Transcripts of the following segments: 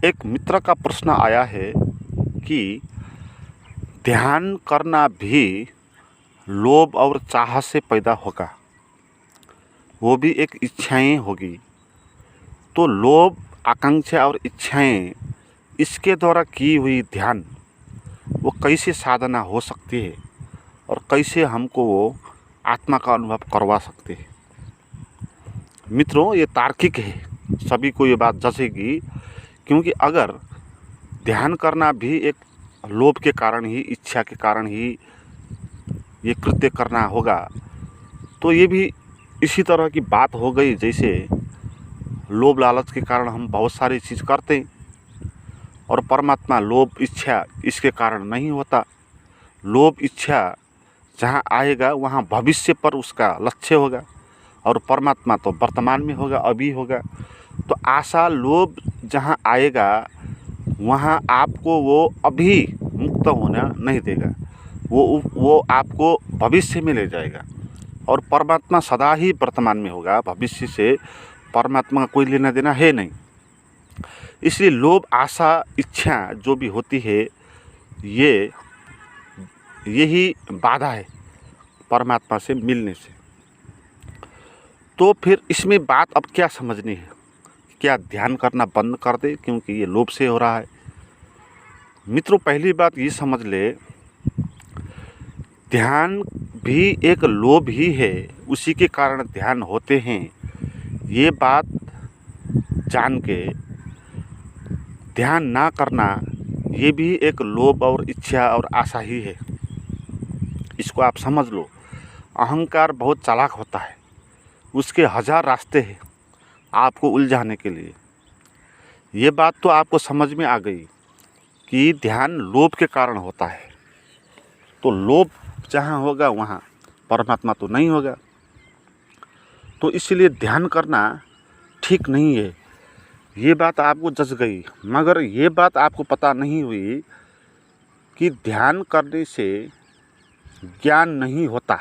एक मित्र का प्रश्न आया है कि ध्यान करना भी लोभ और चाह से पैदा होगा, वो भी एक इच्छाएं होगी। तो लोभ, आकांक्षा और इच्छाएं, इसके द्वारा की हुई ध्यान वो कैसे साधना हो सकती है और कैसे हमको वो आत्मा का अनुभव करवा सकते हैं। मित्रों, ये तार्किक है, सभी को ये बात जचेगी, क्योंकि अगर ध्यान करना भी एक लोभ के कारण ही, इच्छा के कारण ही ये कृत्य करना होगा, तो ये भी इसी तरह की बात हो गई जैसे लोभ लालच के कारण हम बहुत सारी चीज़ करते हैं और परमात्मा लोभ इच्छा इसके कारण नहीं होता। लोभ इच्छा जहाँ आएगा वहाँ भविष्य पर उसका लक्ष्य होगा और परमात्मा तो वर्तमान में होगा, अभी होगा। तो आशा लोभ जहाँ आएगा वहाँ आपको वो अभी मुक्त होना नहीं देगा, वो आपको भविष्य में ले जाएगा। और परमात्मा सदा ही वर्तमान में होगा, भविष्य से परमात्मा का कोई लेना देना है नहीं। इसलिए लोभ, आशा, इच्छा जो भी होती है यही बाधा है परमात्मा से मिलने से। तो फिर इसमें बात अब क्या समझनी है? क्या ध्यान करना बंद कर दे क्योंकि ये लोभ से हो रहा है? मित्रों, पहली बात ये समझ ले, ध्यान भी एक लोभ ही है, उसी के कारण ध्यान होते हैं। ये बात जान के ध्यान ना करना ये भी एक लोभ और इच्छा और आशा ही है। इसको आप समझ लो। अहंकार बहुत चालाक होता है, उसके हजार रास्ते हैं आपको उलझाने के लिए। ये बात तो आपको समझ में आ गई कि ध्यान लोभ के कारण होता है। तो लोभ जहाँ होगा वहाँ परमात्मा तो नहीं होगा। तो इसलिए ध्यान करना ठीक नहीं है, ये बात आपको जच गई। मगर ये बात आपको पता नहीं हुई कि ध्यान करने से ज्ञान नहीं होता।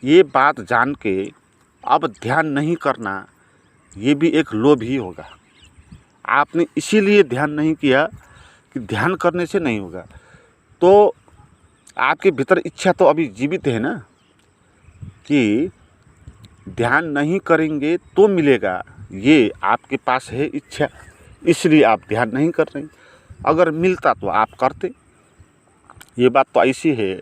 ये बात जान के अब ध्यान नहीं करना ये भी एक लोभ ही होगा। आपने इसीलिए ध्यान नहीं किया कि ध्यान करने से नहीं होगा। तो आपके भीतर इच्छा तो अभी जीवित है ना कि ध्यान नहीं करेंगे तो मिलेगा, ये आपके पास है इच्छा, इसलिए आप ध्यान नहीं कर रहे। अगर मिलता तो आप करते। ये बात तो ऐसी है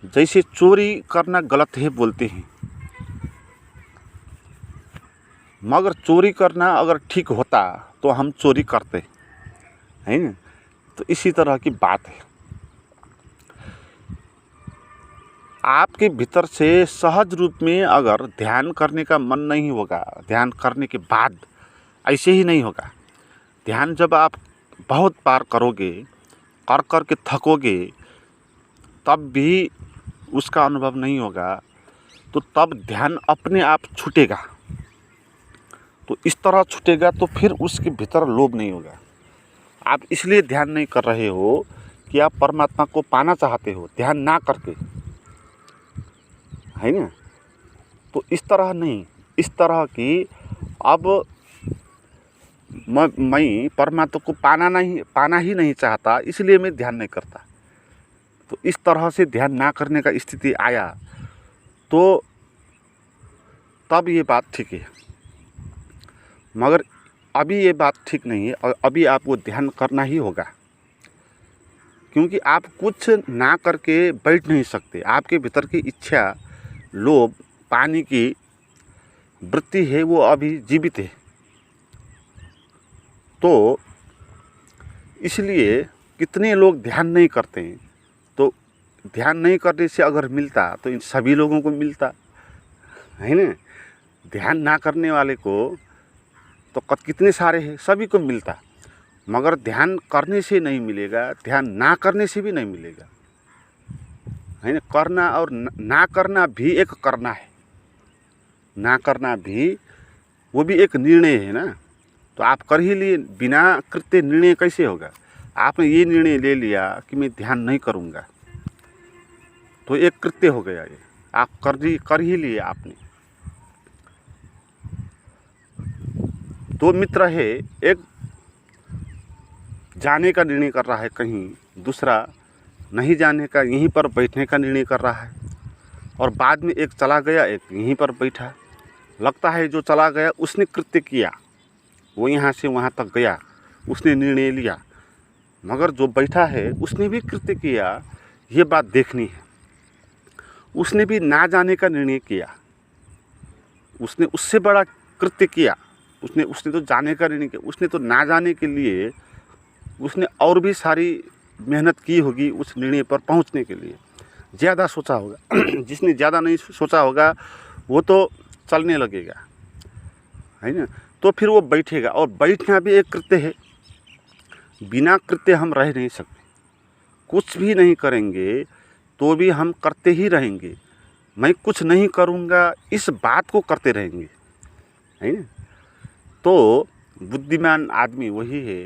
जैसे चोरी करना गलत है बोलते हैं, मगर चोरी करना अगर ठीक होता तो हम चोरी करते हैं ना। तो इसी तरह की बात है। आपके भीतर से सहज रूप में अगर ध्यान करने का मन नहीं होगा, ध्यान करने के बाद ऐसे ही नहीं होगा। ध्यान जब आप बहुत बार करोगे, कर के थकोगे, तब भी उसका अनुभव नहीं होगा, तो तब ध्यान अपने आप छूटेगा। तो इस तरह छूटेगा तो फिर उसके भीतर लोभ नहीं होगा। आप इसलिए ध्यान नहीं कर रहे हो कि आप परमात्मा को पाना चाहते हो, ध्यान ना करके, है ना। तो इस तरह नहीं, इस तरह कि अब मैं परमात्मा को पाना ही नहीं चाहता, इसलिए मैं ध्यान नहीं करता। तो इस तरह से ध्यान ना करने का स्थिति आया तो तब ये बात ठीक है। मगर अभी ये बात ठीक नहीं है और अभी आपको ध्यान करना ही होगा, क्योंकि आप कुछ ना करके बैठ नहीं सकते। आपके भीतर की इच्छा, लोभ, पाने की वृत्ति है, वो अभी जीवित है। तो इसलिए कितने लोग ध्यान नहीं करते हैं। तो ध्यान नहीं करने से अगर मिलता तो इन सभी लोगों को मिलता, है ना। ध्यान ना करने वाले को तो कितने सारे हैं, सभी को मिलता। मगर ध्यान करने से नहीं मिलेगा, ध्यान ना करने से भी नहीं मिलेगा, है ना। करना और ना करना भी एक करना है। ना करना भी वो भी एक निर्णय है ना। तो आप कर ही लिए, बिना कृत्य निर्णय कैसे होगा? आपने ये निर्णय ले लिया कि मैं ध्यान नहीं करूँगा, तो एक कृत्य हो गया। ये आप कर ही लिए आपने। तो मित्र है, एक जाने का निर्णय कर रहा है कहीं, दूसरा नहीं जाने का, यहीं पर बैठने का निर्णय कर रहा है, और बाद में एक चला गया, एक यहीं पर बैठा। लगता है जो चला गया उसने कृत्य किया, वो यहाँ से वहाँ तक गया, उसने निर्णय लिया, मगर जो बैठा है उसने भी कृत्य किया, ये बात देखनी है। उसने भी ना जाने का निर्णय किया, उसने उससे बड़ा कृत्य किया, उसने तो जाने का निर्णय किया, उसने तो ना जाने के लिए उसने और भी सारी मेहनत की होगी उस निर्णय पर पहुंचने के लिए, ज़्यादा सोचा होगा। जिसने ज़्यादा नहीं सोचा होगा वो तो चलने लगेगा, है ना। तो फिर वो बैठेगा, और बैठना भी एक कृत्य है। बिना कृत्य हम रह नहीं सकते, कुछ भी नहीं करेंगे तो भी हम करते ही रहेंगे। मैं कुछ नहीं करूँगा इस बात को करते रहेंगे, है ना। तो बुद्धिमान आदमी वही है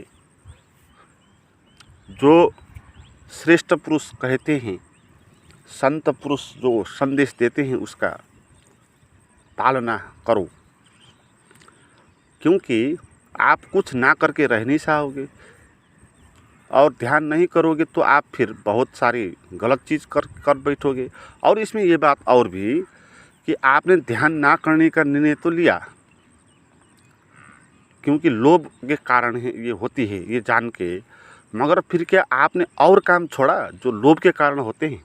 जो श्रेष्ठ पुरुष कहते हैं, संत पुरुष जो संदेश देते हैं उसका पालना करो, क्योंकि आप कुछ ना करके रह नहीं सकोगे, और ध्यान नहीं करोगे तो आप फिर बहुत सारी गलत चीज़ कर बैठोगे। और इसमें ये बात और भी कि आपने ध्यान ना करने का निर्णय तो लिया, क्योंकि लोभ के कारण है ये होती है, ये जान के, मगर फिर क्या आपने और काम छोड़ा जो लोभ के कारण होते हैं?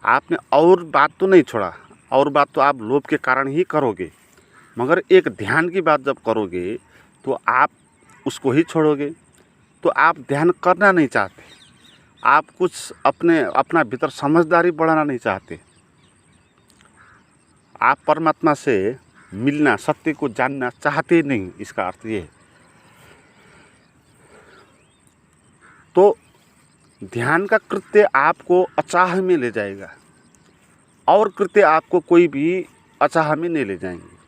आपने और बात तो नहीं छोड़ा, और बात तो आप लोभ के कारण ही करोगे, मगर एक ध्यान की बात जब करोगे तो आप उसको ही छोड़ोगे। तो आप ध्यान करना नहीं चाहते, आप कुछ अपना भीतर समझदारी बढ़ाना नहीं चाहते, आप परमात्मा से मिलना, सत्य को जानना चाहते नहीं, इसका अर्थ ये है। तो ध्यान का कृत्य आपको अचाह में ले जाएगा, और कृत्य आपको कोई भी अचाह में नहीं ले जाएंगे।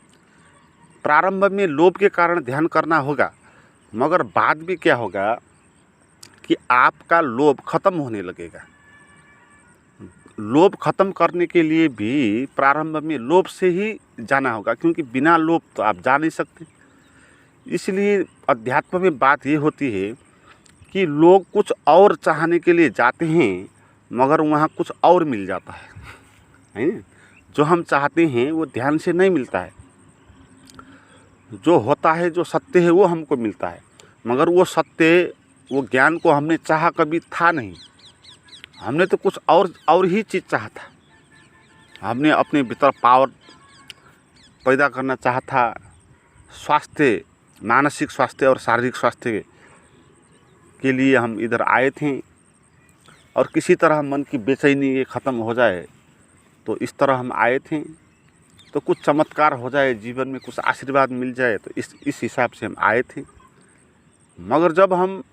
प्रारंभ में लोभ के कारण ध्यान करना होगा, मगर बाद में क्या होगा कि आपका लोभ खत्म होने लगेगा। लोभ खत्म करने के लिए भी प्रारंभ में लोभ से ही जाना होगा, क्योंकि बिना लोभ तो आप जा नहीं सकते। इसलिए अध्यात्म में बात ये होती है कि लोग कुछ और चाहने के लिए जाते हैं, मगर वहाँ कुछ और मिल जाता है ना। जो हम चाहते हैं वो ध्यान से नहीं मिलता है, जो होता है, जो सत्य है वो हमको मिलता है, मगर वो सत्य, वो ज्ञान को हमने चाहा कभी था नहीं। हमने तो कुछ और ही चीज़ चाहा था। हमने अपने भीतर पावर पैदा करना चाहा था, स्वास्थ्य, मानसिक स्वास्थ्य और शारीरिक स्वास्थ्य के लिए हम इधर आए थे, और किसी तरह मन की बेचैनी ये ख़त्म हो जाए, तो इस तरह हम आए थे। तो कुछ चमत्कार हो जाए जीवन में, कुछ आशीर्वाद मिल जाए, तो इस हिसाब से हम आए थे। मगर जब हम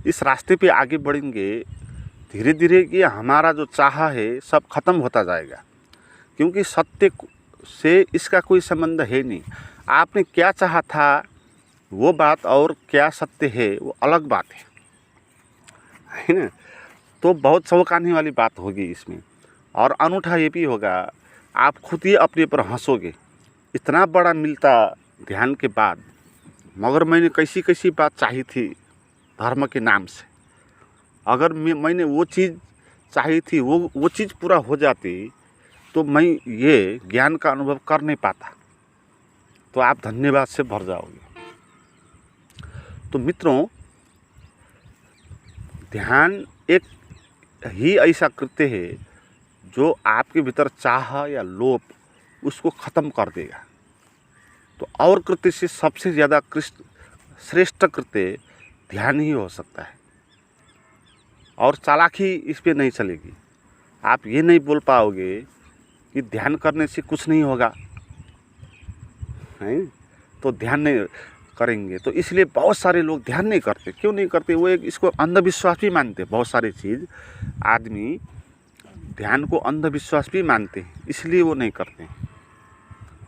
इस रास्ते पे आगे बढ़ेंगे, धीरे धीरे ये हमारा जो चाहा है सब खत्म होता जाएगा, क्योंकि सत्य से इसका कोई संबंध है नहीं। आपने क्या चाहा था वो बात, और क्या सत्य है वो अलग बात है ना। तो बहुत चौंकाने वाली बात होगी इसमें, और अनूठा ये भी होगा, आप खुद ही अपने पर हंसोगे, इतना बड़ा मिलता ध्यान के बाद, मगर मैंने कैसी कैसी बात चाही थी धर्म के नाम से। अगर मैंने वो चीज़ चाही थी, वो चीज़ पूरा हो जाती, तो मैं ये ज्ञान का अनुभव कर नहीं पाता। तो आप धन्यवाद से भर जाओगे। तो मित्रों, ध्यान एक ही ऐसा कृत्य है जो आपके भीतर चाह या लोभ उसको ख़त्म कर देगा। तो और कृत्य से सबसे ज़्यादा श्रेष्ठ कृत्य ध्यान ही हो सकता है, और चालाकी इस पे नहीं चलेगी। आप ये नहीं बोल पाओगे कि ध्यान करने से कुछ नहीं होगा, हैं, तो ध्यान नहीं करेंगे। तो इसलिए बहुत सारे लोग ध्यान नहीं करते। क्यों नहीं करते? वो एक इसको अंधविश्वास भी मानते। बहुत सारी चीज़ आदमी ध्यान को अंधविश्वास भी मानते हैं, इसलिए वो नहीं करते हैं।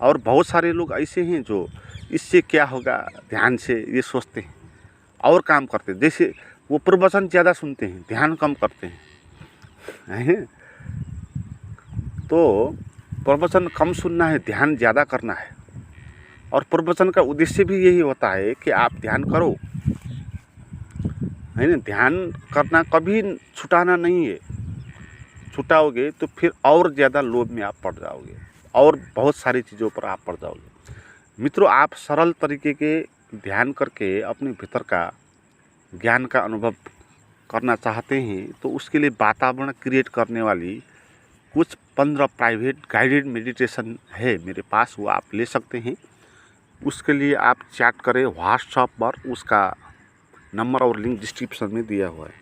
और बहुत सारे लोग ऐसे हैं जो इससे क्या होगा ध्यान से ये सोचते हैं और काम करते हैं। जैसे वो प्रवचन ज़्यादा सुनते हैं, ध्यान कम करते हैं। तो प्रवचन कम सुनना है, ध्यान ज़्यादा करना है। और प्रवचन का उद्देश्य भी यही होता है कि आप ध्यान करो, है ना। ध्यान करना कभी छुटाना नहीं है, छुटाओगे तो फिर और ज़्यादा लोभ में आप पड़ जाओगे और बहुत सारी चीज़ों पर आप पड़ जाओगे। मित्रों, आप सरल तरीके के ध्यान करके अपने भीतर का ज्ञान का अनुभव करना चाहते हैं तो उसके लिए वातावरण क्रिएट करने वाली कुछ 15 प्राइवेट गाइडेड मेडिटेशन है मेरे पास, वो आप ले सकते हैं। उसके लिए आप चैट करें व्हाट्सएप पर, उसका नंबर और लिंक डिस्क्रिप्शन में दिया हुआ है।